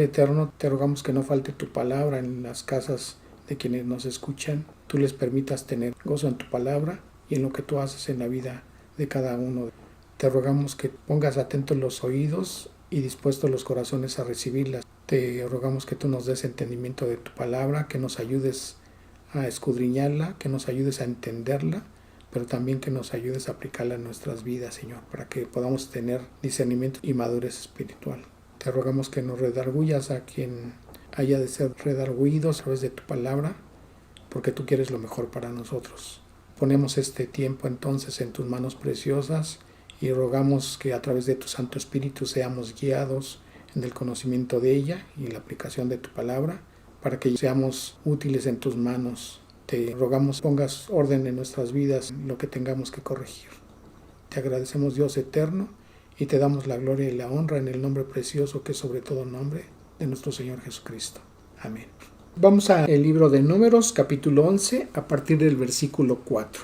Padre eterno, te rogamos que no falte tu palabra en las casas de quienes nos escuchan. Tú les permitas tener gozo en tu palabra y en lo que tú haces en la vida de cada uno. Te rogamos que pongas atentos los oídos y dispuestos los corazones a recibirlas. Te rogamos que tú nos des entendimiento de tu palabra, que nos ayudes a escudriñarla, que nos ayudes a entenderla, pero también que nos ayudes a aplicarla en nuestras vidas, Señor, para que podamos tener discernimiento y madurez espiritual. Te rogamos que nos redargullas a quien haya de ser redarguido a través de tu palabra, porque tú quieres lo mejor para nosotros. Ponemos este tiempo entonces en tus manos preciosas y rogamos que a través de tu Santo Espíritu seamos guiados en el conocimiento de ella y la aplicación de tu palabra, para que seamos útiles en tus manos. Te rogamos pongas orden en nuestras vidas, lo que tengamos que corregir. Te agradecemos, Dios eterno, y te damos la gloria y la honra en el nombre precioso que es sobre todo nombre de nuestro Señor Jesucristo. Amén. Vamos al libro de Números, capítulo 11, a partir del versículo 4.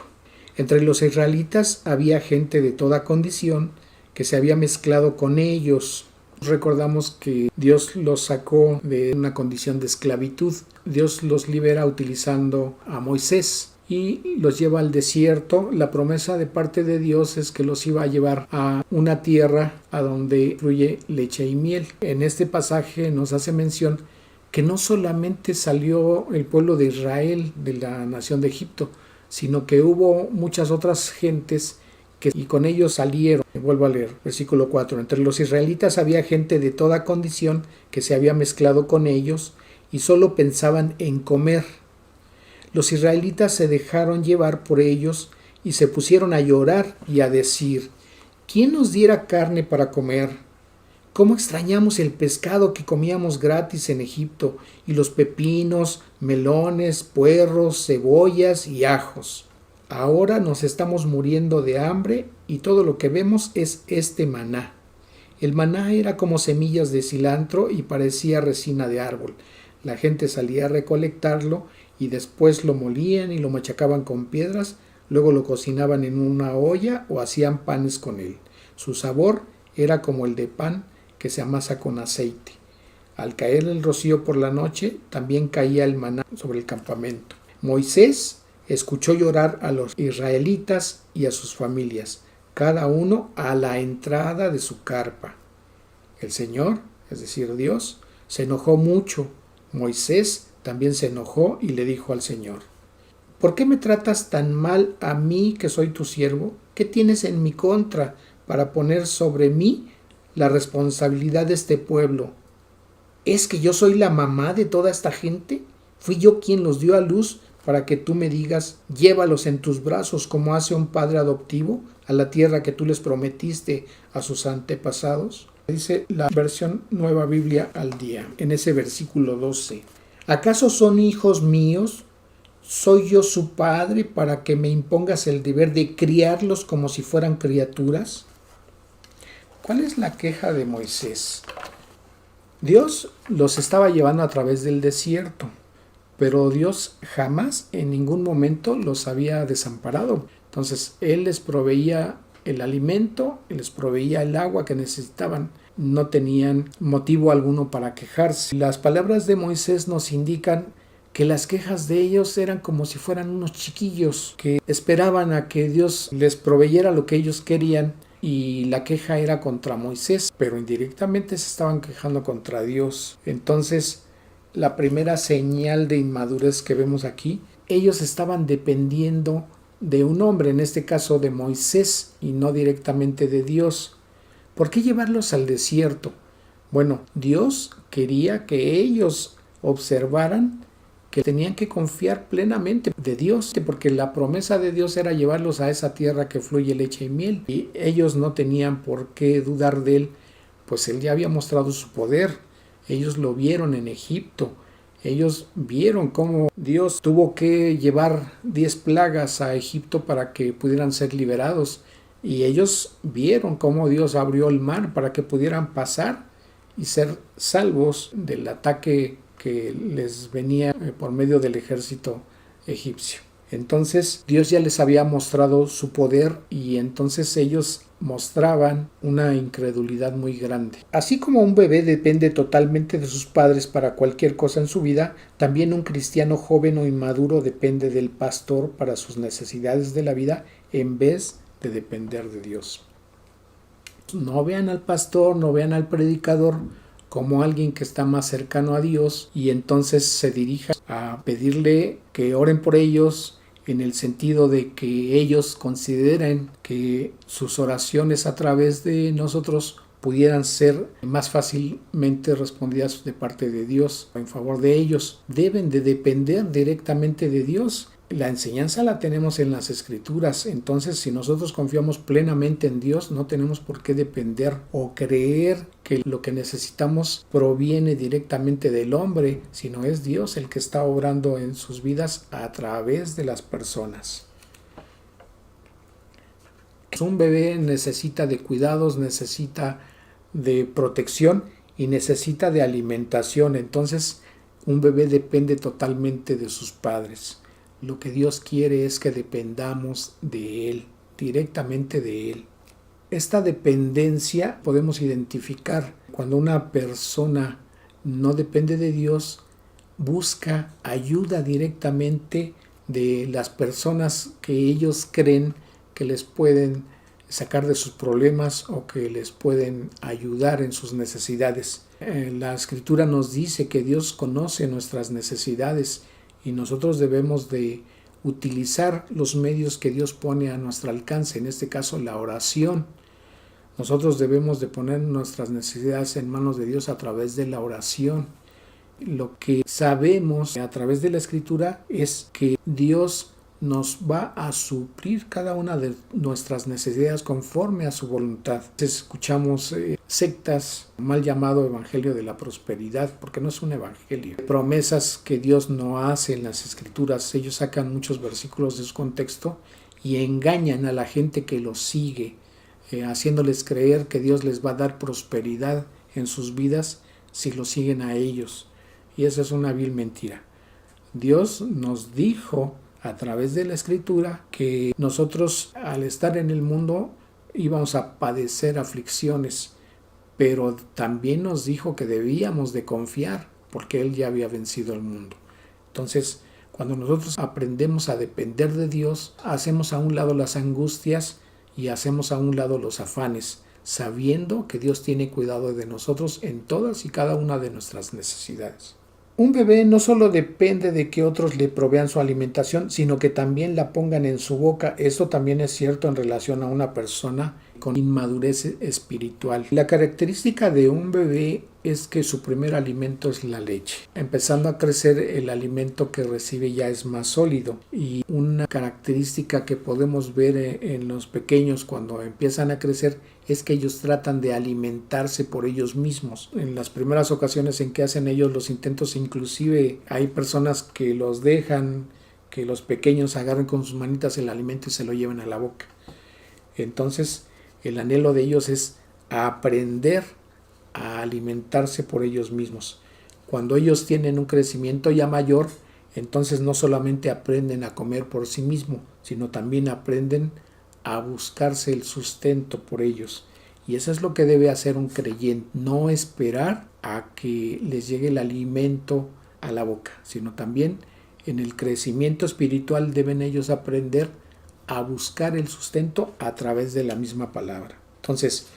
Entre los israelitas había gente de toda condición que se había mezclado con ellos. Recordamos que Dios los sacó de una condición de esclavitud. Dios los libera utilizando a Moisés y los lleva al desierto. La promesa de parte de Dios es que los iba a llevar a una tierra a donde fluye leche y miel. En este pasaje nos hace mención que no solamente salió el pueblo de Israel de la nación de Egipto, sino que hubo muchas otras gentes y con ellos salieron. Vuelvo a leer, versículo 4. Entre los israelitas había gente de toda condición que se había mezclado con ellos y solo pensaban en comer. Los israelitas se dejaron llevar por ellos y se pusieron a llorar y a decir: ¿quién nos diera carne para comer? ¿Cómo extrañamos el pescado que comíamos gratis en Egipto y los pepinos, melones, puerros, cebollas y ajos? Ahora nos estamos muriendo de hambre y todo lo que vemos es este maná. El maná era como semillas de cilantro y parecía resina de árbol. La gente salía a recolectarlo y después lo molían y lo machacaban con piedras, luego lo cocinaban en una olla o hacían panes con él. Su sabor era como el de pan que se amasa con aceite. Al caer el rocío por la noche, también caía el maná sobre el campamento. Moisés escuchó llorar a los israelitas y a sus familias, cada uno a la entrada de su carpa. El Señor, es decir, Dios, se enojó mucho. Moisés también se enojó y le dijo al Señor: ¿por qué me tratas tan mal a mí que soy tu siervo? ¿Qué tienes en mi contra para poner sobre mí la responsabilidad de este pueblo? ¿Es que yo soy la mamá de toda esta gente? ¿Fui yo quien los dio a luz para que tú me digas: llévalos en tus brazos como hace un padre adoptivo a la tierra que tú les prometiste a sus antepasados? Dice la versión Nueva Biblia al Día, en ese versículo 12. ¿Acaso son hijos míos? ¿Soy yo su padre para que me impongas el deber de criarlos como si fueran criaturas? ¿Cuál es la queja de Moisés? Dios los estaba llevando a través del desierto, pero Dios jamás en ningún momento los había desamparado. Entonces Él les proveía el alimento, les proveía el agua que necesitaban. No tenían motivo alguno para quejarse. Las palabras de Moisés nos indican que las quejas de ellos eran como si fueran unos chiquillos que esperaban a que Dios les proveyera lo que ellos querían, y la queja era contra Moisés, pero indirectamente se estaban quejando contra Dios. Entonces, la primera señal de inmadurez que vemos aquí, ellos estaban dependiendo de un hombre, en este caso de Moisés, y no directamente de Dios. ¿Por qué llevarlos al desierto? Bueno, Dios quería que ellos observaran que tenían que confiar plenamente de Dios, porque la promesa de Dios era llevarlos a esa tierra que fluye leche y miel, y ellos no tenían por qué dudar de Él, pues Él ya había mostrado su poder. Ellos lo vieron en Egipto. Ellos vieron cómo Dios tuvo que llevar 10 plagas a Egipto para que pudieran ser liberados. Y ellos vieron cómo Dios abrió el mar para que pudieran pasar y ser salvos del ataque que les venía por medio del ejército egipcio. Entonces Dios ya les había mostrado su poder y entonces ellos mostraban una incredulidad muy grande. Así como un bebé depende totalmente de sus padres para cualquier cosa en su vida, también un cristiano joven o inmaduro depende del pastor para sus necesidades de la vida en vez de depender de Dios. No vean al pastor, no vean al predicador como alguien que está más cercano a Dios y entonces se dirija a pedirle que oren por ellos en el sentido de que ellos consideren que sus oraciones a través de nosotros pudieran ser más fácilmente respondidas de parte de Dios en favor de ellos. Deben de depender directamente de Dios. La enseñanza la tenemos en las Escrituras, entonces si nosotros confiamos plenamente en Dios, no tenemos por qué depender o creer que lo que necesitamos proviene directamente del hombre, sino es Dios el que está obrando en sus vidas a través de las personas. Un bebé necesita de cuidados, necesita de protección y necesita de alimentación, entonces un bebé depende totalmente de sus padres. Lo que Dios quiere es que dependamos de Él, directamente de Él. Esta dependencia podemos identificar cuando una persona no depende de Dios, busca ayuda directamente de las personas que ellos creen que les pueden sacar de sus problemas o que les pueden ayudar en sus necesidades. La Escritura nos dice que Dios conoce nuestras necesidades y nosotros debemos de utilizar los medios que Dios pone a nuestro alcance, en este caso la oración. Nosotros debemos de poner nuestras necesidades en manos de Dios a través de la oración. Lo que sabemos a través de la Escritura es que Dios nos va a suplir cada una de nuestras necesidades conforme a su voluntad. Escuchamos sectas, mal llamado evangelio de la prosperidad, porque no es un evangelio. Promesas que Dios no hace en las Escrituras. Ellos sacan muchos versículos de su contexto y engañan a la gente que los sigue, haciéndoles creer que Dios les va a dar prosperidad en sus vidas si lo siguen a ellos. Y esa es una vil mentira. Dios nos dijo a través de la Escritura que nosotros al estar en el mundo íbamos a padecer aflicciones, pero también nos dijo que debíamos de confiar porque Él ya había vencido el mundo. Entonces, cuando nosotros aprendemos a depender de Dios, hacemos a un lado las angustias y hacemos a un lado los afanes, sabiendo que Dios tiene cuidado de nosotros en todas y cada una de nuestras necesidades. Un bebé no solo depende de que otros le provean su alimentación, sino que también la pongan en su boca. Esto también es cierto en relación a una persona con inmadurez espiritual. La característica de un bebé es que su primer alimento es la leche. Empezando a crecer, el alimento que recibe ya es más sólido. Y una característica que podemos ver en los pequeños cuando empiezan a crecer es que ellos tratan de alimentarse por ellos mismos. En las primeras ocasiones en que hacen ellos los intentos, inclusive hay personas que los dejan que los pequeños agarren con sus manitas el alimento y se lo lleven a la boca. Entonces, el anhelo de ellos es aprender a alimentarse por ellos mismos. Cuando ellos tienen un crecimiento ya mayor, entonces no solamente aprenden a comer por sí mismos, sino también aprenden a buscarse el sustento por ellos. Y eso es lo que debe hacer un creyente, no esperar a que les llegue el alimento a la boca, sino también en el crecimiento espiritual deben ellos aprender a buscar el sustento a través de la misma palabra. Entonces,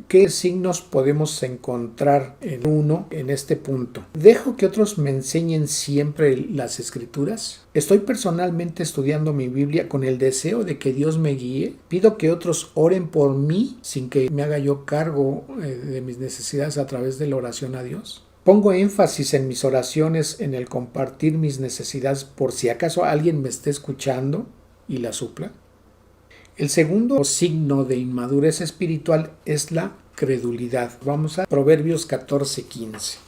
¿qué signos podemos encontrar en este punto? ¿Dejo que otros me enseñen siempre las Escrituras? ¿Estoy personalmente estudiando mi Biblia con el deseo de que Dios me guíe? ¿Pido que otros oren por mí sin que me haga yo cargo de mis necesidades a través de la oración a Dios? ¿Pongo énfasis en mis oraciones en el compartir mis necesidades por si acaso alguien me esté escuchando y la supla? El segundo signo de inmadurez espiritual es la credulidad. Vamos a Proverbios 14:15.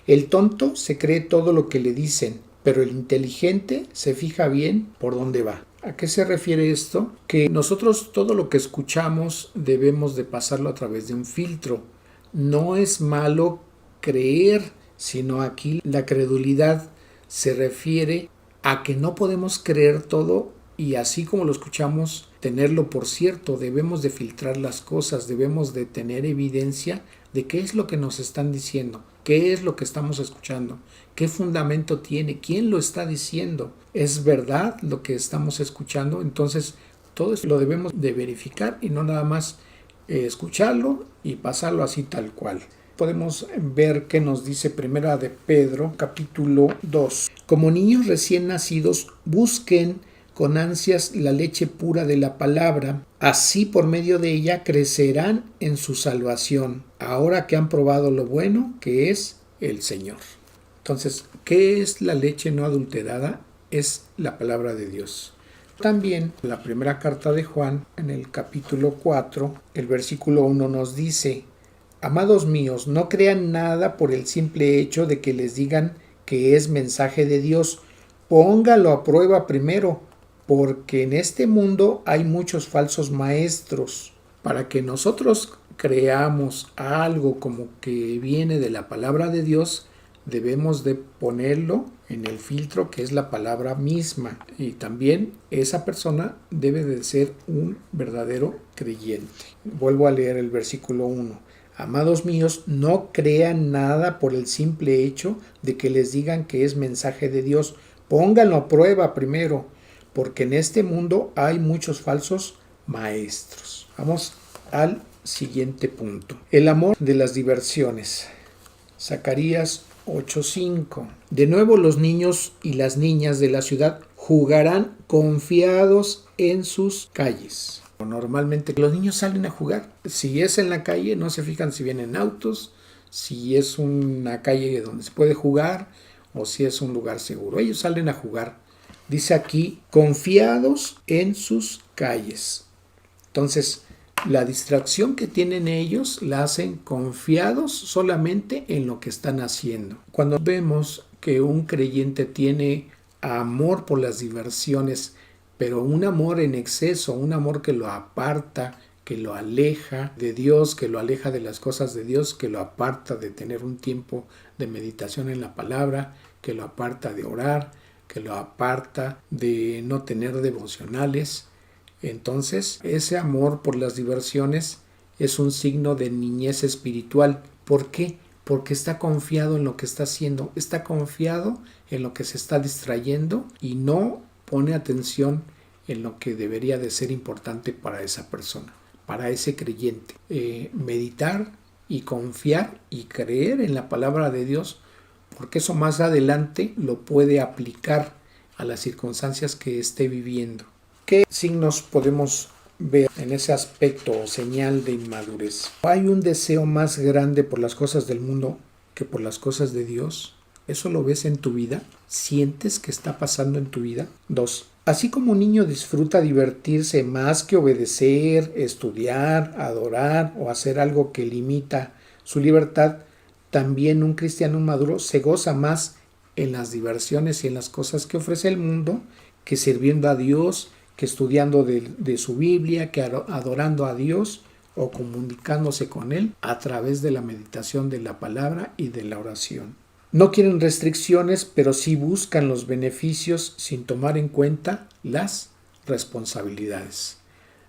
El tonto se cree todo lo que le dicen, pero el inteligente se fija bien por dónde va. ¿A qué se refiere esto? Que nosotros todo lo que escuchamos debemos de pasarlo a través de un filtro. No es malo creer, sino aquí la credulidad se refiere a que no podemos creer todo y así como lo escuchamos, tenerlo por cierto. Debemos de filtrar las cosas, debemos de tener evidencia de qué es lo que nos están diciendo, qué es lo que estamos escuchando, qué fundamento tiene, quién lo está diciendo, es verdad lo que estamos escuchando. Entonces todo eso lo debemos de verificar y no nada más escucharlo y pasarlo así tal cual. Podemos ver qué nos dice Primera de Pedro, capítulo 2. Como niños recién nacidos, busquen con ansias la leche pura de la palabra, así por medio de ella crecerán en su salvación, ahora que han probado lo bueno que es el Señor. Entonces, ¿qué es la leche no adulterada? Es la palabra de Dios. También la primera carta de Juan, en el capítulo 4, el versículo 1 nos dice: Amados míos, no crean nada por el simple hecho de que les digan que es mensaje de Dios. Póngalo a prueba primero, porque en este mundo hay muchos falsos maestros. Para que nosotros creamos algo como que viene de la palabra de Dios, debemos de ponerlo en el filtro que es la palabra misma. Y también esa persona debe de ser un verdadero creyente. Vuelvo a leer el versículo 1. Amados míos, no crean nada por el simple hecho de que les digan que es mensaje de Dios. Pónganlo a prueba primero, porque en este mundo hay muchos falsos maestros. Vamos al siguiente punto. El amor de las diversiones. Zacarías 8:5. De nuevo los niños y las niñas de la ciudad jugarán confiados en sus calles. Normalmente los niños salen a jugar. Si es en la calle, no se fijan si vienen autos, si es una calle donde se puede jugar o si es un lugar seguro. Ellos salen a jugar. Dice aquí, confiados en sus calles. Entonces, la distracción que tienen ellos la hacen confiados solamente en lo que están haciendo. Cuando vemos que un creyente tiene amor por las diversiones, pero un amor en exceso, un amor que lo aparta, que lo aleja de Dios, que lo aleja de las cosas de Dios, que lo aparta de tener un tiempo de meditación en la palabra, que lo aparta de orar, que lo aparta de no tener devocionales. Entonces, ese amor por las diversiones es un signo de niñez espiritual. ¿Por qué? Porque está confiado en lo que está haciendo, está confiado en lo que se está distrayendo y no pone atención en lo que debería de ser importante para esa persona, para ese creyente. Meditar y confiar y creer en la palabra de Dios, porque eso más adelante lo puede aplicar a las circunstancias que esté viviendo. ¿Qué signos podemos ver en ese aspecto o señal de inmadurez? ¿Hay un deseo más grande por las cosas del mundo que por las cosas de Dios? ¿Eso lo ves en tu vida? ¿Sientes que está pasando en tu vida? 2. Así como un niño disfruta divertirse más que obedecer, estudiar, adorar o hacer algo que limita su libertad, también un cristiano maduro se goza más en las diversiones y en las cosas que ofrece el mundo que sirviendo a Dios, que estudiando de su Biblia, que adorando a Dios o comunicándose con Él a través de la meditación de la palabra y de la oración. No quieren restricciones, pero sí buscan los beneficios sin tomar en cuenta las responsabilidades.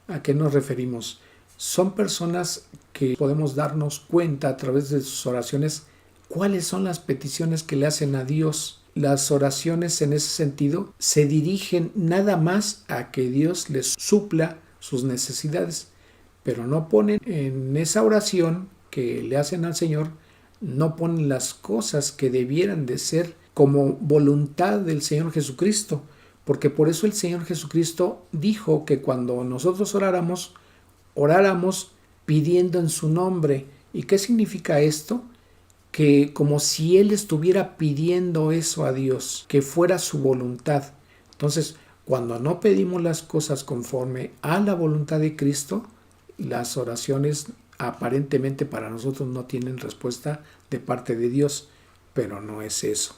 ¿A qué nos referimos? Son personas que podemos darnos cuenta a través de sus oraciones cuáles son las peticiones que le hacen a Dios. Las oraciones en ese sentido se dirigen nada más a que Dios les supla sus necesidades, pero no ponen en esa oración que le hacen al Señor, no ponen las cosas que debieran de ser como voluntad del Señor Jesucristo, porque por eso el Señor Jesucristo dijo que cuando nosotros oráramos pidiendo en su nombre. ¿Y qué significa esto? Que como si Él estuviera pidiendo eso a Dios, que fuera su voluntad. Entonces, cuando no pedimos las cosas conforme a la voluntad de Cristo, las oraciones aparentemente para nosotros no tienen respuesta de parte de Dios, pero no es eso.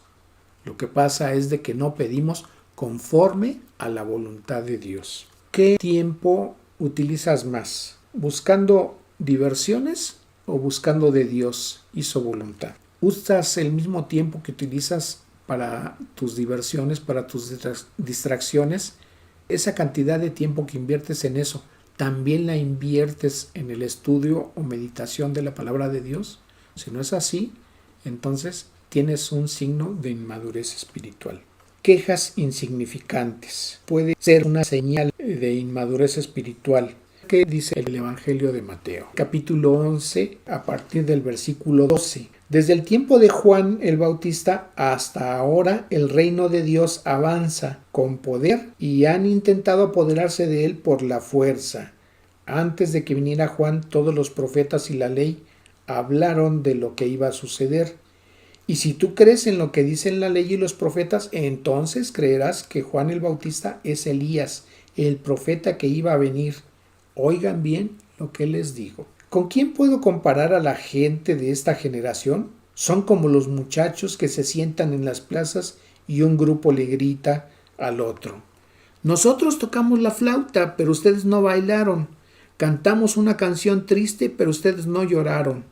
Lo que pasa es de que no pedimos conforme a la voluntad de Dios. ¿Qué tiempo utilizas más? ¿Buscando diversiones o buscando de Dios y su voluntad? ¿Usas el mismo tiempo que utilizas para tus diversiones, para tus distracciones, esa cantidad de tiempo que inviertes en eso, ¿también la inviertes en el estudio o meditación de la palabra de Dios? Si no es así, entonces tienes un signo de inmadurez espiritual. Quejas insignificantes. Puede ser una señal de inmadurez espiritual. ¿Qué dice el Evangelio de Mateo? Capítulo 11, a partir del versículo 12. Desde el tiempo de Juan el Bautista hasta ahora el reino de Dios avanza con poder y han intentado apoderarse de él por la fuerza. Antes de que viniera Juan, todos los profetas y la ley hablaron de lo que iba a suceder. Y si tú crees en lo que dicen la ley y los profetas, entonces creerás que Juan el Bautista es Elías, el profeta que iba a venir. Oigan bien lo que les digo. ¿Con quién puedo comparar a la gente de esta generación? Son como los muchachos que se sientan en las plazas y un grupo le grita al otro: nosotros tocamos la flauta, pero ustedes no bailaron. Cantamos una canción triste, pero ustedes no lloraron.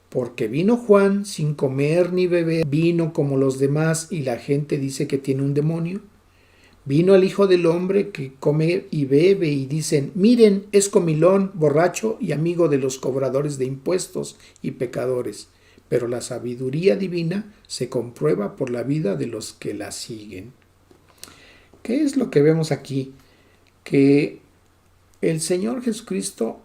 Porque vino Juan sin comer ni beber, vino como los demás y la gente dice que tiene un demonio. Vino el Hijo del Hombre que come y bebe y dicen: miren, es comilón, borracho y amigo de los cobradores de impuestos y pecadores. Pero la sabiduría divina se comprueba por la vida de los que la siguen. ¿Qué es lo que vemos aquí? Que el Señor Jesucristo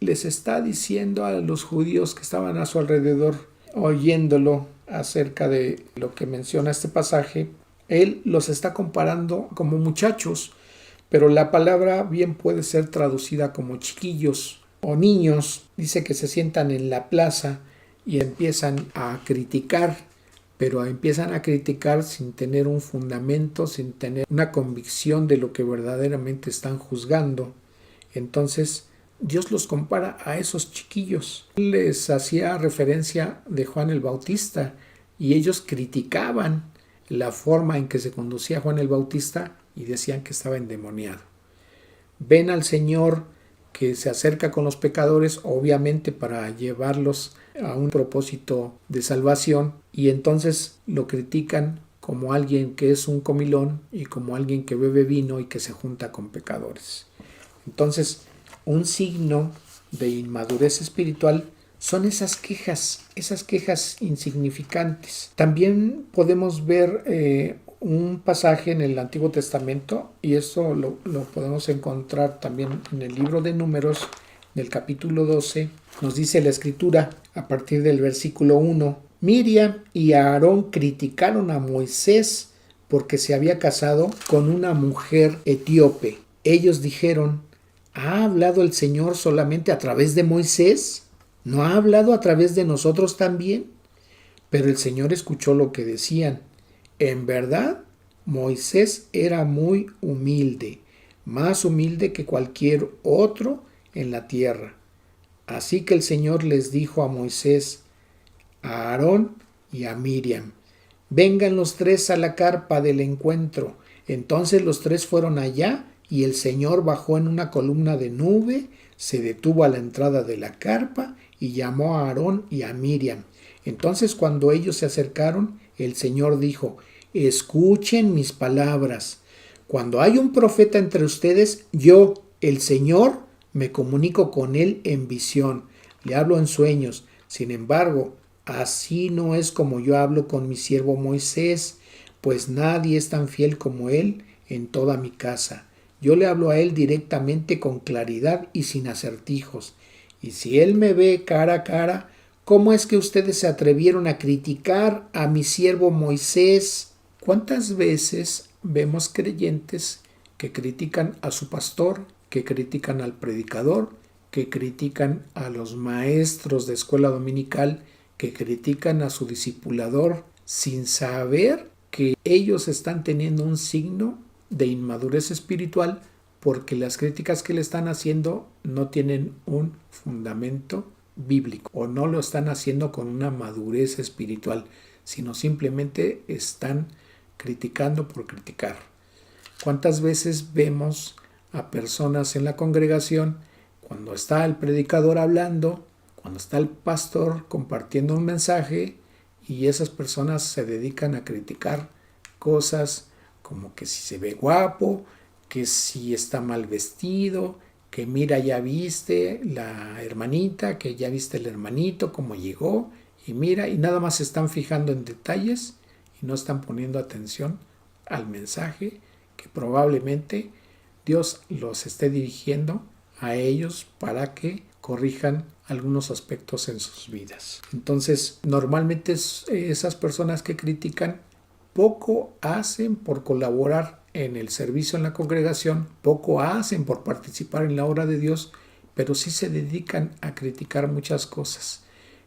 les está diciendo a los judíos que estaban a su alrededor, oyéndolo acerca de lo que menciona este pasaje. Él los está comparando como muchachos, pero la palabra bien puede ser traducida como chiquillos o niños. Dice que se sientan en la plaza y empiezan a criticar, pero empiezan a criticar sin tener un fundamento, sin tener una convicción de lo que verdaderamente están juzgando. Entonces Dios los compara a esos chiquillos. Les hacía referencia de Juan el Bautista y ellos criticaban la forma en que se conducía Juan el Bautista y decían que estaba endemoniado. Ven al Señor que se acerca con los pecadores, obviamente para llevarlos a un propósito de salvación, y entonces lo critican como alguien que es un comilón y como alguien que bebe vino y que se junta con pecadores. Entonces, un signo de inmadurez espiritual son esas quejas insignificantes. También podemos ver un pasaje en el Antiguo Testamento, y eso lo podemos encontrar también en el libro de Números, del capítulo 12. Nos dice la Escritura a partir del versículo 1: Miriam y Aarón criticaron a Moisés porque se había casado con una mujer etíope. Ellos dijeron: ¿ha hablado el Señor solamente a través de Moisés? ¿No ha hablado a través de nosotros también? Pero el Señor escuchó lo que decían. En verdad, Moisés era muy humilde, más humilde que cualquier otro en la tierra. Así que el Señor les dijo a Moisés, a Aarón y a Miriam: vengan los tres a la carpa del encuentro. Entonces los tres fueron allá, y el Señor bajó en una columna de nube, se detuvo a la entrada de la carpa y llamó a Aarón y a Miriam. Entonces cuando ellos se acercaron, el Señor dijo: escuchen mis palabras. Cuando hay un profeta entre ustedes, yo, el Señor, me comunico con él en visión, le hablo en sueños. Sin embargo, así no es como yo hablo con mi siervo Moisés, pues nadie es tan fiel como él en toda mi casa. Yo le hablo a él directamente, con claridad y sin acertijos. Y si él me ve cara a cara, ¿cómo es que ustedes se atrevieron a criticar a mi siervo Moisés? ¿Cuántas veces vemos creyentes que critican a su pastor, que critican al predicador, que critican a los maestros de escuela dominical, que critican a su discipulador, sin saber que ellos están teniendo un signo de inmadurez espiritual, porque las críticas que le están haciendo no tienen un fundamento bíblico, o no lo están haciendo con una madurez espiritual, sino simplemente están criticando por criticar? ¿Cuántas veces vemos a personas en la congregación, cuando está el predicador hablando, cuando está el pastor compartiendo un mensaje, y esas personas se dedican a criticar cosas como que si se ve guapo, que si está mal vestido, que mira, ya viste la hermanita, que ya viste el hermanito, cómo llegó, y mira, y nada más se están fijando en detalles y no están poniendo atención al mensaje que probablemente Dios los esté dirigiendo a ellos para que corrijan algunos aspectos en sus vidas. Entonces, normalmente esas personas que critican poco hacen por colaborar en el servicio en la congregación, poco hacen por participar en la obra de Dios, pero sí se dedican a criticar muchas cosas.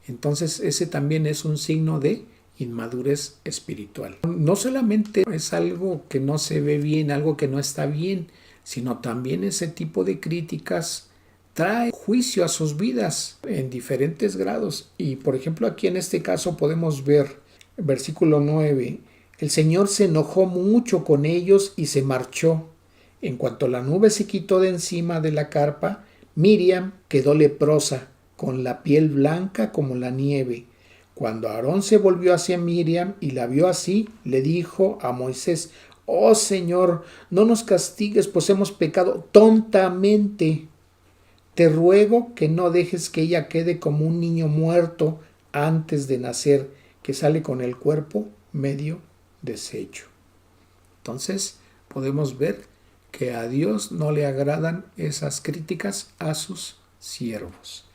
Entonces, ese también es un signo de inmadurez espiritual. No solamente es algo que no se ve bien, algo que no está bien, sino también ese tipo de críticas trae juicio a sus vidas en diferentes grados. Y por ejemplo, aquí en este caso podemos ver, versículo 9, el Señor se enojó mucho con ellos y se marchó. En cuanto la nube se quitó de encima de la carpa, Miriam quedó leprosa, con la piel blanca como la nieve. Cuando Aarón se volvió hacia Miriam y la vio así, le dijo a Moisés: «Oh Señor, no nos castigues, pues hemos pecado tontamente. Te ruego que no dejes que ella quede como un niño muerto antes de nacer, que sale con el cuerpo medio deshecho». Entonces podemos ver que a Dios no le agradan esas críticas a sus siervos.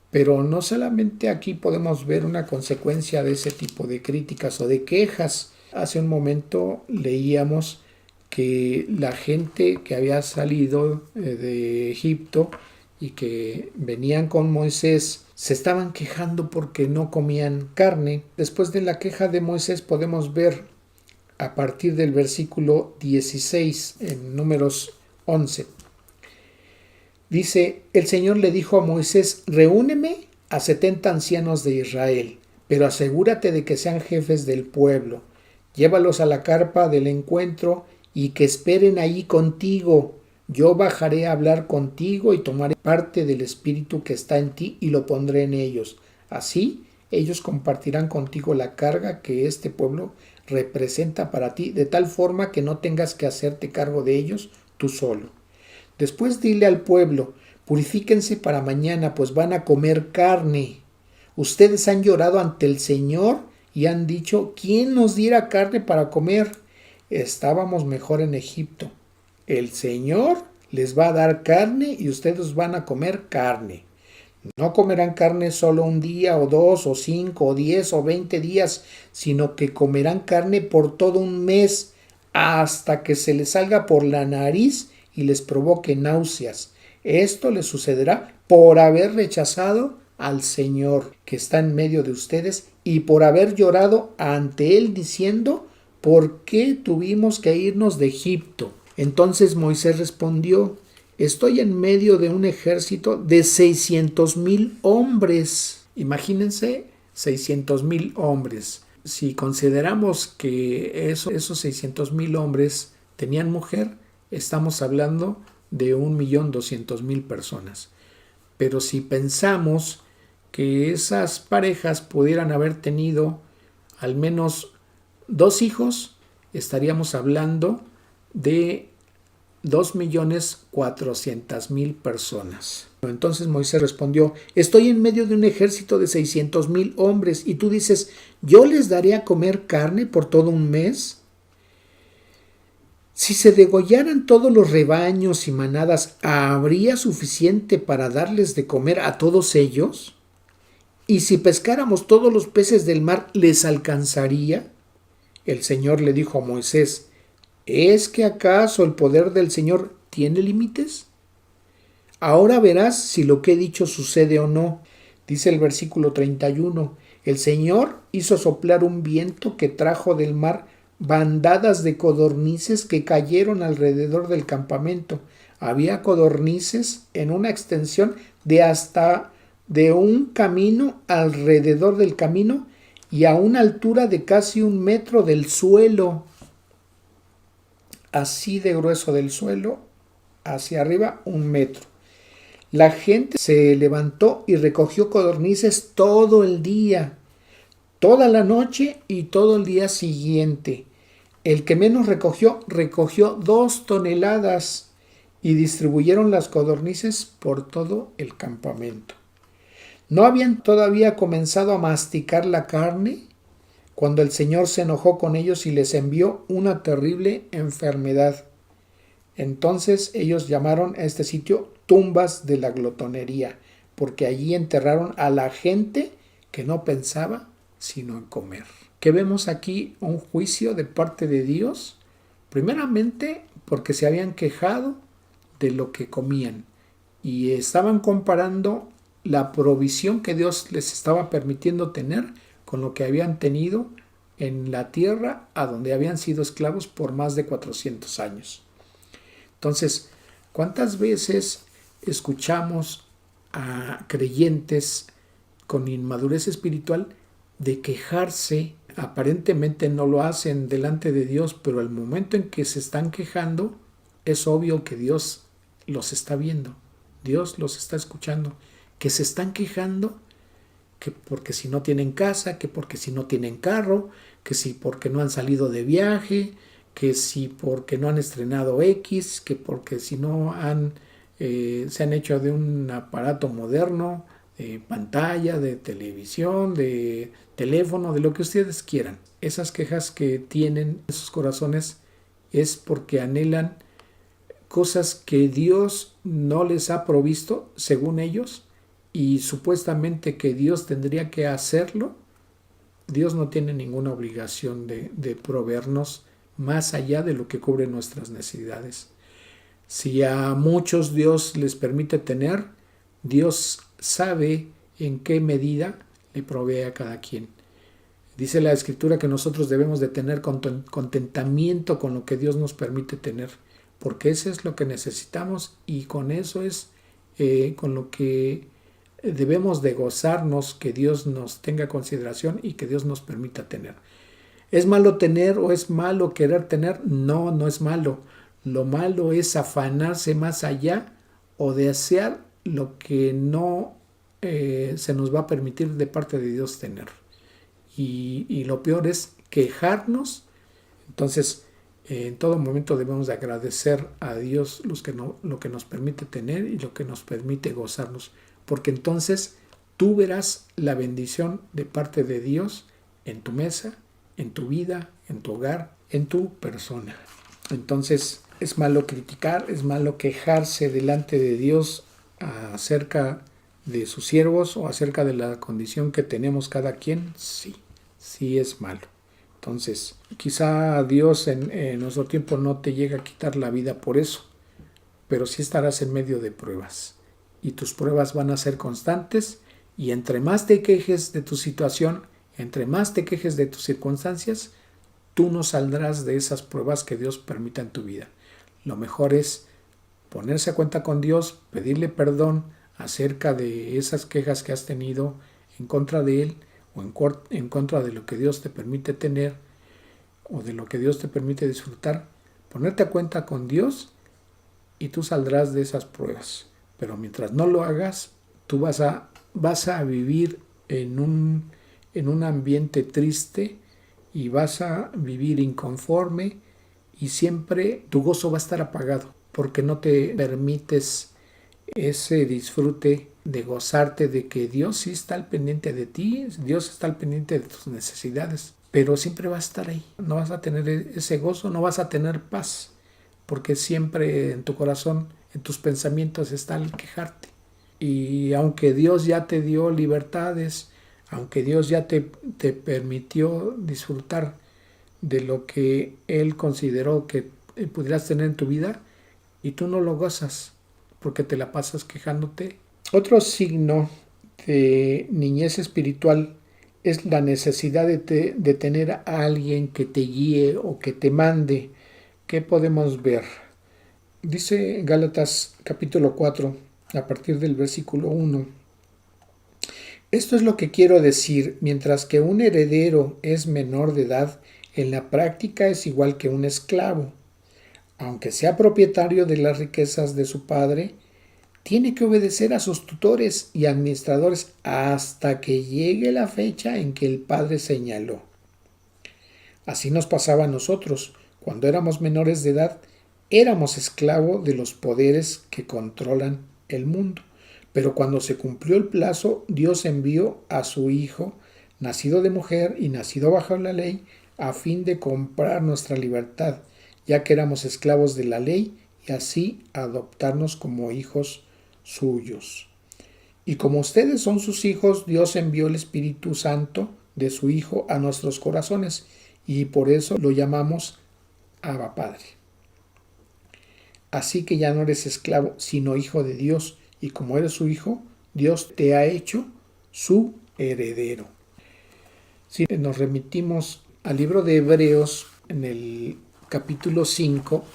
Pero no solamente aquí podemos ver una consecuencia de ese tipo de críticas o de quejas. Hace un momento leíamos que la gente que había salido de Egipto y que venían con Moisés se estaban quejando porque no comían carne. Después de la queja de Moisés podemos ver a partir del versículo 16 en Números 11. Dice: el Señor le dijo a Moisés: reúneme a 70 ancianos de Israel, pero asegúrate de que sean jefes del pueblo. Llévalos a la carpa del encuentro y que esperen allí contigo. Yo bajaré a hablar contigo y tomaré parte del espíritu que está en ti y lo pondré en ellos. Así ellos compartirán contigo la carga que este pueblo representa para ti, de tal forma que no tengas que hacerte cargo de ellos tú solo. Después dile al pueblo: purifíquense para mañana, pues van a comer carne. Ustedes han llorado ante el Señor y han dicho: ¿quién nos diera carne para comer? Estábamos mejor en Egipto. El Señor les va a dar carne y ustedes van a comer carne. No comerán carne solo un día o 2 o 5 o 10 o 20 días, sino que comerán carne por todo un mes, hasta que se les salga por la nariz y les provoque náuseas. Esto les sucederá por haber rechazado al Señor que está en medio de ustedes y por haber llorado ante Él diciendo: ¿por qué tuvimos que irnos de Egipto? Entonces Moisés respondió: estoy en medio de un ejército de 600,000 hombres. Imagínense, 600,000 hombres. Si consideramos que esos 600,000 hombres tenían mujer, estamos hablando de 1,200,000 personas. Pero si pensamos que esas parejas pudieran haber tenido al menos 2 hijos, estaríamos hablando de 2,400,000 personas. Entonces Moisés respondió: estoy en medio de un ejército de 600,000 hombres y tú dices: ¿yo les daré a comer carne por todo un mes? Si se degollaran todos los rebaños y manadas, ¿habría suficiente para darles de comer a todos ellos? ¿Y si pescáramos todos los peces del mar, les alcanzaría? El Señor le dijo a Moisés: ¿es que acaso el poder del Señor tiene límites? Ahora verás si lo que he dicho sucede o no. Dice el versículo 31, el Señor hizo soplar un viento que trajo del mar bandadas de codornices que cayeron alrededor del campamento. Había codornices en una extensión de hasta de un camino alrededor del camino y a una altura de casi 1 metro del suelo. Así de grueso del suelo, hacia arriba 1 metro. La gente se levantó y recogió codornices todo el día. toda la noche y todo el día siguiente. El que menos recogió 2 toneladas y distribuyeron las codornices por todo el campamento. No habían todavía comenzado a masticar la carne cuando el Señor se enojó con ellos y les envió una terrible enfermedad. Entonces ellos llamaron a este sitio tumbas de la glotonería, porque allí enterraron a la gente que no pensaba sino en comer. ¿Qué vemos aquí? Un juicio de parte de Dios, primeramente porque se habían quejado de lo que comían y estaban comparando la provisión que Dios les estaba permitiendo tener con lo que habían tenido en la tierra a donde habían sido esclavos por más de 400 años. Entonces, ¿cuántas veces escuchamos a creyentes con inmadurez espiritual de quejarse? Aparentemente no lo hacen delante de Dios, pero al momento en que se están quejando, es obvio que Dios los está viendo, Dios los está escuchando, que se están quejando, que porque si no tienen casa, que porque si no tienen carro, que si porque no han salido de viaje, que si porque no han estrenado X, que porque si no se han hecho de un aparato moderno, de pantalla, de televisión, de teléfono, de lo que ustedes quieran. Esas quejas que tienen en sus corazones es porque anhelan cosas que Dios no les ha provisto, según ellos, y supuestamente que Dios tendría que hacerlo. Dios no tiene ninguna obligación de proveernos más allá de lo que cubre nuestras necesidades. Si a muchos Dios les permite tener, Dios sabe en qué medida le provee a cada quien. Dice la Escritura que nosotros debemos de tener contentamiento con lo que Dios nos permite tener, porque eso es lo que necesitamos y con eso es con lo que debemos de gozarnos, que Dios nos tenga consideración y que Dios nos permita tener. ¿Es malo tener o es malo querer tener? No, no es malo. Lo malo es afanarse más allá o desear lo que no se nos va a permitir de parte de Dios tener. Y lo peor es quejarnos. Entonces, en todo momento debemos de agradecer a Dios lo que nos permite tener y lo que nos permite gozarnos. Porque entonces tú verás la bendición de parte de Dios en tu mesa, en tu vida, en tu hogar, en tu persona. Entonces es malo criticar, es malo quejarse delante de Dios acerca de sus siervos o acerca de la condición que tenemos cada quien. Sí es malo. Entonces quizá Dios en nuestro tiempo no te llega a quitar la vida por eso, pero sí estarás en medio de pruebas. Y tus pruebas van a ser constantes y entre más te quejes de tu situación, entre más te quejes de tus circunstancias, tú no saldrás de esas pruebas que Dios permita en tu vida. Lo mejor es ponerse a cuenta con Dios, pedirle perdón acerca de esas quejas que has tenido en contra de Él o en contra de lo que Dios te permite tener o de lo que Dios te permite disfrutar. Ponerte a cuenta con Dios y tú saldrás de esas pruebas. Pero mientras no lo hagas, tú vas a vivir en un ambiente triste y vas a vivir inconforme y siempre tu gozo va a estar apagado porque no te permites ese disfrute de gozarte de que Dios sí está al pendiente de ti, Dios está al pendiente de tus necesidades, pero siempre va a estar ahí. No vas a tener ese gozo, no vas a tener paz, porque siempre en tu corazón, en tus pensamientos está el quejarte. Y aunque Dios ya te dio libertades, aunque Dios ya te permitió disfrutar de lo que Él consideró que pudieras tener en tu vida, y tú no lo gozas porque te la pasas quejándote. Otro signo de niñez espiritual es la necesidad de tener a alguien que te guíe o que te mande. ¿Qué podemos ver? Dice Gálatas capítulo 4, a partir del versículo 1. Esto es lo que quiero decir: mientras que un heredero es menor de edad, en la práctica es igual que un esclavo, aunque sea propietario de las riquezas de su padre. tiene que obedecer a sus tutores y administradores hasta que llegue la fecha en que el padre señaló. Así nos pasaba a nosotros. Cuando éramos menores de edad, éramos esclavos de los poderes que controlan el mundo. Pero cuando se cumplió el plazo, Dios envió a su Hijo, nacido de mujer y nacido bajo la ley, a fin de comprar nuestra libertad, ya que éramos esclavos de la ley, y así adoptarnos como hijos suyos. Y como ustedes son sus hijos, Dios envió el Espíritu Santo de su Hijo a nuestros corazones, y por eso lo llamamos Abba Padre. Así que ya no eres esclavo, sino hijo de Dios, y como eres su hijo, Dios te ha hecho su heredero. Si nos remitimos al libro de Hebreos, en el capítulo 5,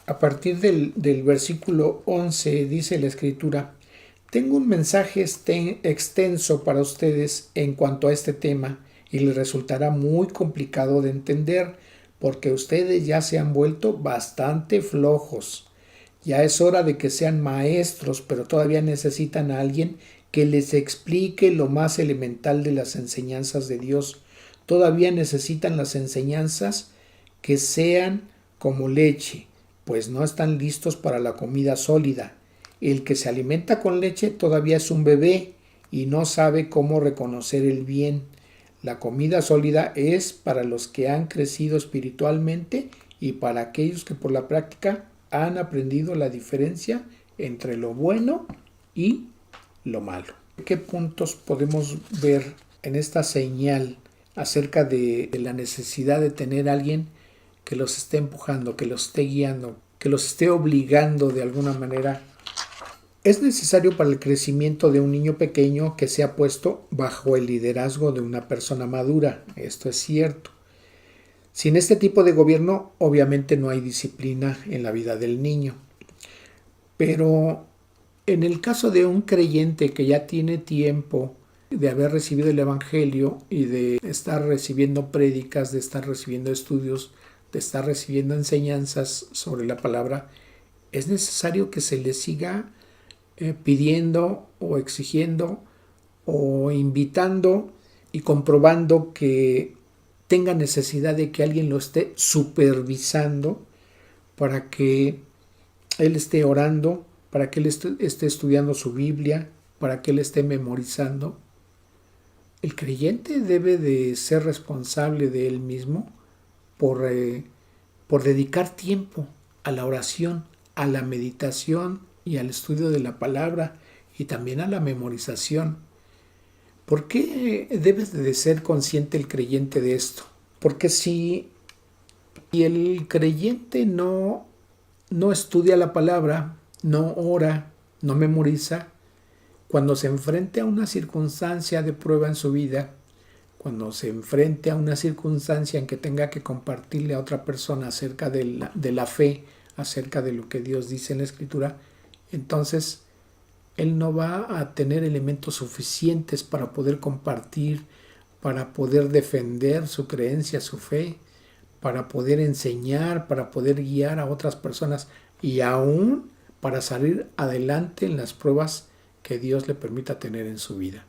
a partir del versículo 11, dice la Escritura: tengo un mensaje extenso para ustedes en cuanto a este tema, y les resultará muy complicado de entender, porque ustedes ya se han vuelto bastante flojos. Ya es hora de que sean maestros, pero todavía necesitan a alguien que les explique lo más elemental de las enseñanzas de Dios. Todavía necesitan las enseñanzas que sean como leche, pues no están listos para la comida sólida. El que se alimenta con leche todavía es un bebé y no sabe cómo reconocer el bien. La comida sólida es para los que han crecido espiritualmente y para aquellos que por la práctica han aprendido la diferencia entre lo bueno y lo malo. ¿Qué puntos podemos ver en esta señal acerca de la necesidad de tener a alguien que los esté empujando, que los esté guiando, que los esté obligando de alguna manera? Es necesario para el crecimiento de un niño pequeño que sea puesto bajo el liderazgo de una persona madura. Esto es cierto. Sin este tipo de gobierno, obviamente no hay disciplina en la vida del niño. Pero en el caso de un creyente que ya tiene tiempo de haber recibido el Evangelio y de estar recibiendo prédicas, de estar recibiendo estudios, de estar recibiendo enseñanzas sobre la palabra, es necesario que se le siga pidiendo o exigiendo o invitando y comprobando que tenga necesidad de que alguien lo esté supervisando para que él esté orando, para que él esté estudiando su Biblia, para que él esté memorizando. El creyente debe de ser responsable de él mismo por dedicar tiempo a la oración, a la meditación y al estudio de la palabra y también a la memorización. ¿Por qué debe de ser consciente el creyente de esto? Porque si el creyente no estudia la palabra, no ora, no memoriza, cuando se enfrente a una circunstancia de prueba en su vida, cuando se enfrente a una circunstancia en que tenga que compartirle a otra persona acerca de la fe, acerca de lo que Dios dice en la Escritura, entonces él no va a tener elementos suficientes para poder compartir, para poder defender su creencia, su fe, para poder enseñar, para poder guiar a otras personas y aún para salir adelante en las pruebas que Dios le permita tener en su vida.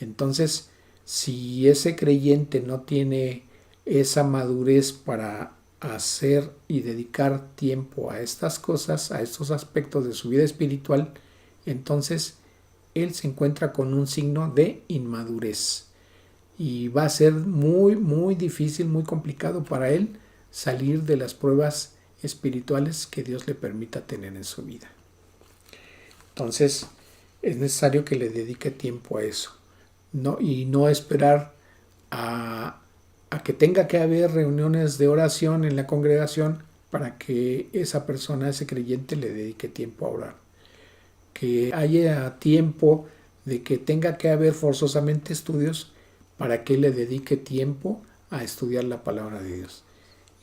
Entonces, si ese creyente no tiene esa madurez para hacer y dedicar tiempo a estas cosas, a estos aspectos de su vida espiritual, entonces él se encuentra con un signo de inmadurez y va a ser muy, muy difícil, muy complicado para él salir de las pruebas espirituales que Dios le permita tener en su vida. Entonces es necesario que le dedique tiempo a eso, y no esperar a que tenga que haber reuniones de oración en la congregación para que esa persona, ese creyente, le dedique tiempo a orar. Que haya tiempo de que tenga que haber forzosamente estudios para que le dedique tiempo a estudiar la palabra de Dios.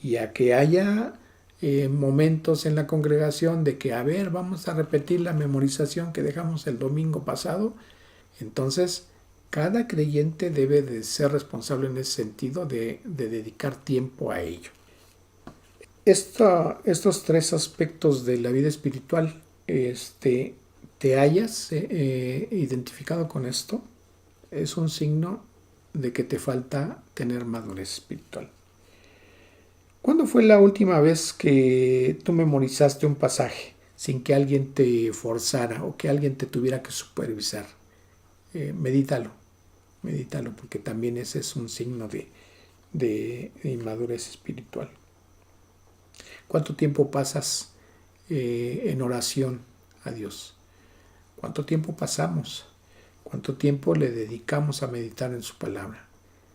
Y a que haya momentos en la congregación de que, vamos a repetir la memorización que dejamos el domingo pasado. Entonces, cada creyente debe de ser responsable en ese sentido de dedicar tiempo a ello. Estos tres aspectos de la vida espiritual te hayas identificado con esto, es un signo de que te falta tener madurez espiritual. ¿Cuándo fue la última vez que tú memorizaste un pasaje sin que alguien te forzara o que alguien te tuviera que supervisar? Medítalo, porque también ese es un signo de inmadurez espiritual. ¿Cuánto tiempo pasas en oración a Dios? ¿Cuánto tiempo pasamos? ¿Cuánto tiempo le dedicamos a meditar en su palabra?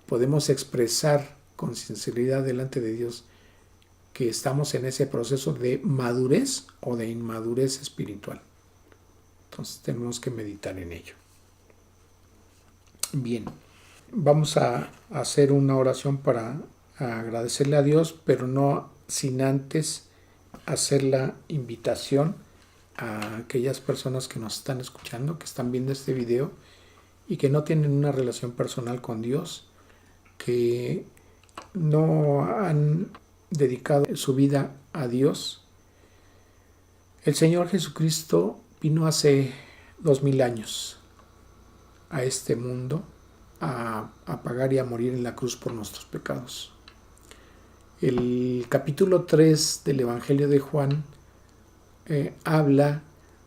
Podemos expresar con sinceridad delante de Dios que estamos en ese proceso de madurez o de inmadurez espiritual. Entonces tenemos que meditar en ello. Bien, vamos a hacer una oración para agradecerle a Dios, pero no sin antes hacer la invitación a aquellas personas que nos están escuchando, que están viendo este video y que no tienen una relación personal con Dios, que no han dedicado su vida a Dios. El Señor Jesucristo vino hace 2000 años a este mundo a pagar y a morir en la cruz por nuestros pecados. El capítulo 3 del Evangelio de Juan habla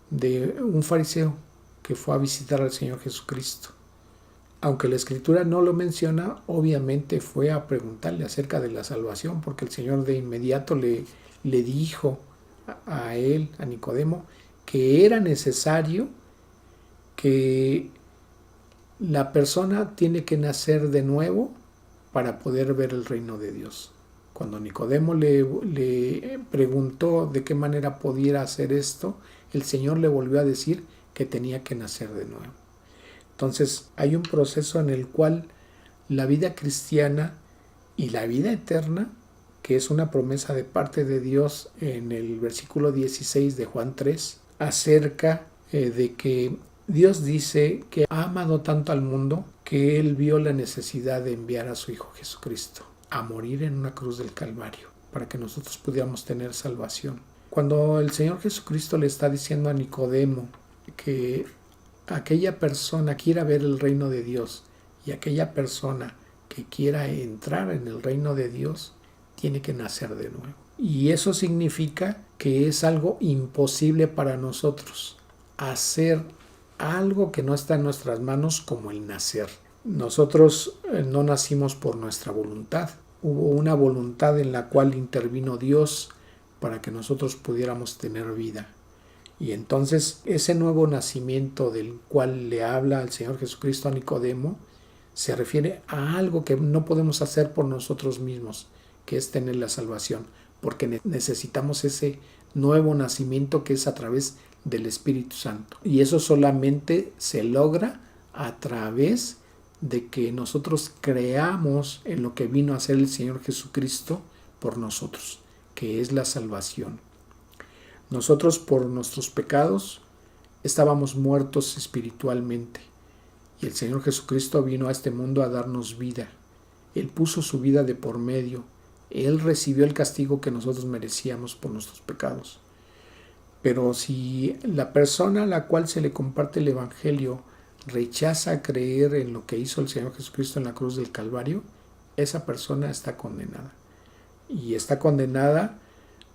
de un fariseo que fue a visitar al Señor Jesucristo. Aunque la Escritura no lo menciona, obviamente fue a preguntarle acerca de la salvación, porque el Señor de inmediato le dijo a él, a Nicodemo, que era necesario que la persona tiene que nacer de nuevo para poder ver el reino de Dios. Cuando Nicodemo le preguntó de qué manera pudiera hacer esto, el Señor le volvió a decir que tenía que nacer de nuevo. Entonces hay un proceso en el cual la vida cristiana y la vida eterna, que es una promesa de parte de Dios en el versículo 16 de Juan 3, acerca de que Dios dice que ha amado tanto al mundo que Él vio la necesidad de enviar a su Hijo Jesucristo a morir en una cruz del Calvario para que nosotros pudiéramos tener salvación. Cuando el Señor Jesucristo le está diciendo a Nicodemo que aquella persona quiera ver el reino de Dios y aquella persona que quiera entrar en el reino de Dios tiene que nacer de nuevo. Y eso significa que es algo imposible para nosotros hacer algo que no está en nuestras manos, como el nacer. Nosotros no nacimos por nuestra voluntad. Hubo una voluntad en la cual intervino Dios para que nosotros pudiéramos tener vida. Y entonces ese nuevo nacimiento del cual le habla el Señor Jesucristo a Nicodemo se refiere a algo que no podemos hacer por nosotros mismos, que es tener la salvación, porque necesitamos ese nuevo nacimiento que es a través del Espíritu Santo. Y eso solamente se logra a través de que nosotros creamos en lo que vino a hacer el Señor Jesucristo por nosotros, que es la salvación. Nosotros por nuestros pecados estábamos muertos espiritualmente y el Señor Jesucristo vino a este mundo a darnos vida. Él puso su vida de por medio. Él recibió el castigo que nosotros merecíamos por nuestros pecados. Pero si la persona a la cual se le comparte el Evangelio rechaza creer en lo que hizo el Señor Jesucristo en la cruz del Calvario, esa persona está condenada. Y está condenada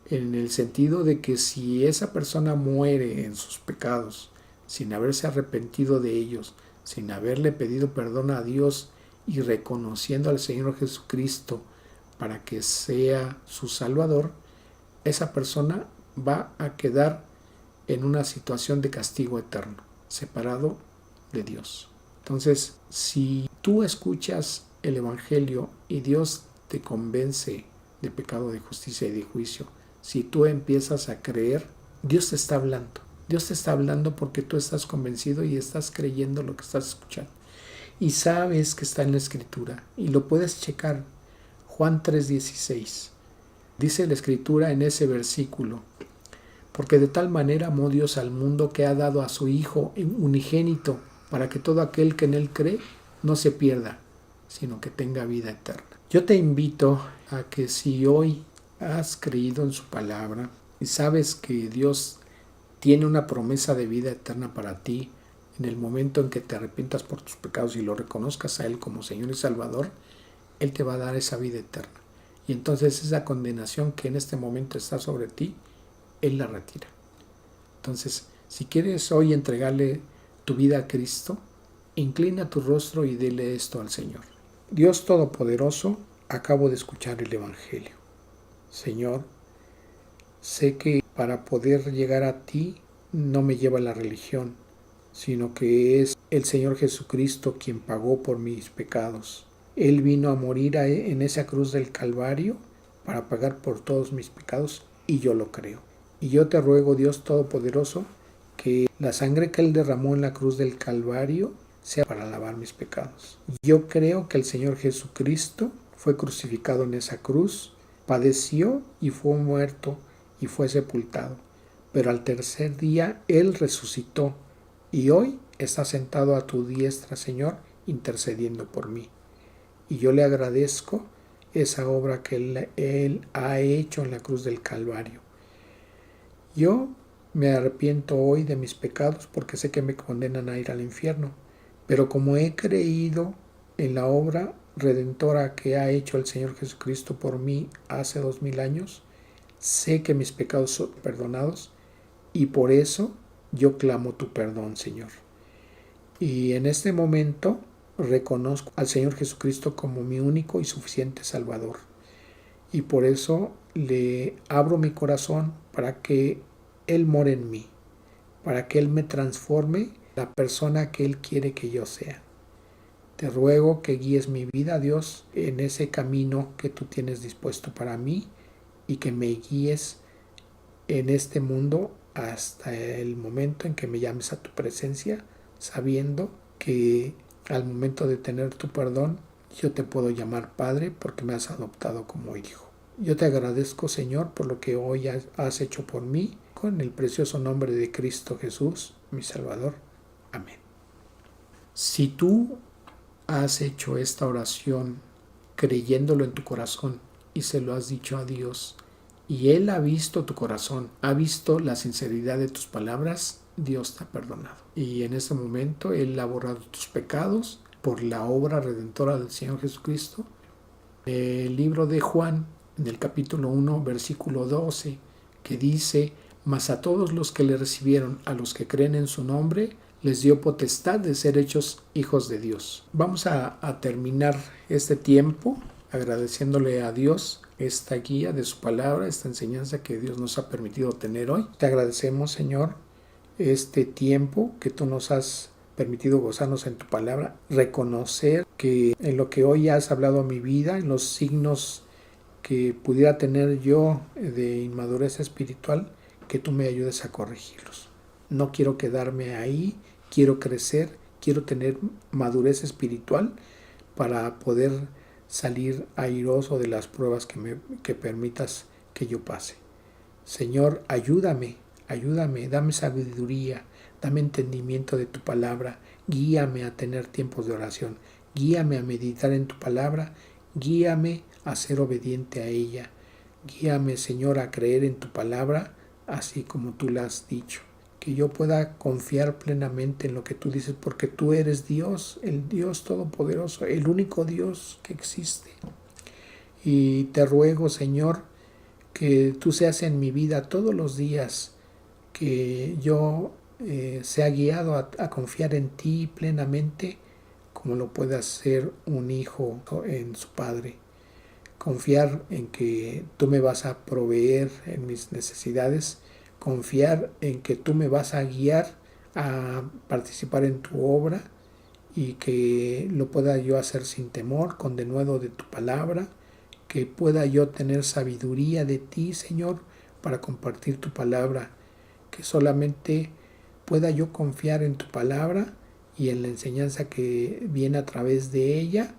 en el sentido de que si esa persona muere en sus pecados, sin haberse arrepentido de ellos, sin haberle pedido perdón a Dios y reconociendo al Señor Jesucristo para que sea su Salvador, esa persona va a quedar en una situación de castigo eterno, separado de Dios. Entonces, si tú escuchas el Evangelio y Dios te convence de pecado, de justicia y de juicio, si tú empiezas a creer, Dios te está hablando. Dios te está hablando porque tú estás convencido y estás creyendo lo que estás escuchando. Y sabes que está en la Escritura y lo puedes checar. Juan 3:16. Dice la Escritura en ese versículo: porque de tal manera amó Dios al mundo que ha dado a su Hijo unigénito, para que todo aquel que en Él cree no se pierda, sino que tenga vida eterna. Yo te invito a que si hoy has creído en su palabra y sabes que Dios tiene una promesa de vida eterna para ti. En el momento en que te arrepientas por tus pecados y lo reconozcas a Él como Señor y Salvador, Él te va a dar esa vida eterna. Y entonces esa condenación que en este momento está sobre ti, Él la retira. Entonces, si quieres hoy entregarle tu vida a Cristo, inclina tu rostro y dile esto al Señor. Dios Todopoderoso, acabo de escuchar el Evangelio. Señor, sé que para poder llegar a ti no me lleva la religión, sino que es el Señor Jesucristo quien pagó por mis pecados. Él vino a morir en esa cruz del Calvario para pagar por todos mis pecados y yo lo creo. Y yo te ruego, Dios Todopoderoso, que la sangre que Él derramó en la cruz del Calvario sea para lavar mis pecados. Yo creo que el Señor Jesucristo fue crucificado en esa cruz, padeció y fue muerto y fue sepultado. Pero al tercer día Él resucitó y hoy está sentado a tu diestra, Señor, intercediendo por mí. Y yo le agradezco esa obra que Él ha hecho en la cruz del Calvario. Yo me arrepiento hoy de mis pecados porque sé que me condenan a ir al infierno, pero como he creído en la obra redentora que ha hecho el Señor Jesucristo por mí hace 2000 años, sé que mis pecados son perdonados y por eso yo clamo tu perdón, Señor. Y en este momento reconozco al Señor Jesucristo como mi único y suficiente Salvador. Y por eso le abro mi corazón para que Él more en mí, para que Él me transforme la persona que Él quiere que yo sea. Te ruego que guíes mi vida, Dios, en ese camino que tú tienes dispuesto para mí y que me guíes en este mundo hasta el momento en que me llames a tu presencia, sabiendo que al momento de tener tu perdón, yo te puedo llamar Padre porque me has adoptado como hijo. Yo te agradezco, Señor, por lo que hoy has hecho por mí, con el precioso nombre de Cristo Jesús, mi Salvador. Amén. Si tú has hecho esta oración creyéndolo en tu corazón y se lo has dicho a Dios, y Él ha visto tu corazón, ha visto la sinceridad de tus palabras, Dios te ha perdonado. Y en este momento Él ha borrado tus pecados por la obra redentora del Señor Jesucristo. El libro de Juan, en el capítulo 1, versículo 12, que dice: mas a todos los que le recibieron, a los que creen en su nombre, les dio potestad de ser hechos hijos de Dios. Vamos a terminar este tiempo agradeciéndole a Dios esta guía de su palabra, esta enseñanza que Dios nos ha permitido tener hoy. Te agradecemos, Señor, este tiempo que tú nos has permitido gozarnos en tu palabra, reconocer que en lo que hoy has hablado a mi vida, en los signos que pudiera tener yo de inmadurez espiritual, que tú me ayudes a corregirlos. No quiero quedarme ahí, quiero crecer, quiero tener madurez espiritual para poder salir airoso de las pruebas que permitas que yo pase. Señor, ayúdame, dame sabiduría, dame entendimiento de tu palabra, guíame a tener tiempos de oración, guíame a meditar en tu palabra, guíame a ser obediente a ella, guíame, Señor, a creer en tu palabra, así como tú la has dicho. Que yo pueda confiar plenamente en lo que tú dices, porque tú eres Dios, el Dios Todopoderoso, el único Dios que existe. Y te ruego, Señor, que tú seas en mi vida todos los días, que yo sea guiado a confiar en ti plenamente, como lo puede hacer un hijo en su padre. Confiar en que tú me vas a proveer en mis necesidades, confiar en que tú me vas a guiar a participar en tu obra y que lo pueda yo hacer sin temor, con denuedo de tu palabra, que pueda yo tener sabiduría de ti, Señor, para compartir tu palabra, que solamente pueda yo confiar en tu palabra y en la enseñanza que viene a través de ella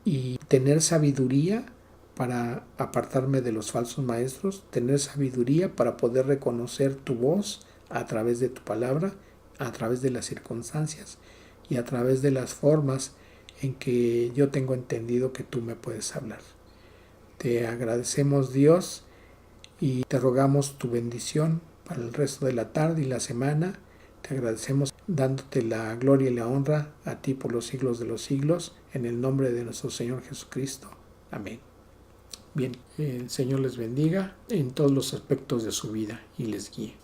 y tener sabiduría para apartarme de los falsos maestros, tener sabiduría para poder reconocer tu voz a través de tu palabra, a través de las circunstancias y a través de las formas en que yo tengo entendido que tú me puedes hablar. Te agradecemos, Dios, y te rogamos tu bendición para el resto de la tarde y la semana. Te agradecemos dándote la gloria y la honra a ti por los siglos de los siglos, en el nombre de nuestro Señor Jesucristo. Amén. Bien, el Señor les bendiga en todos los aspectos de su vida y les guíe.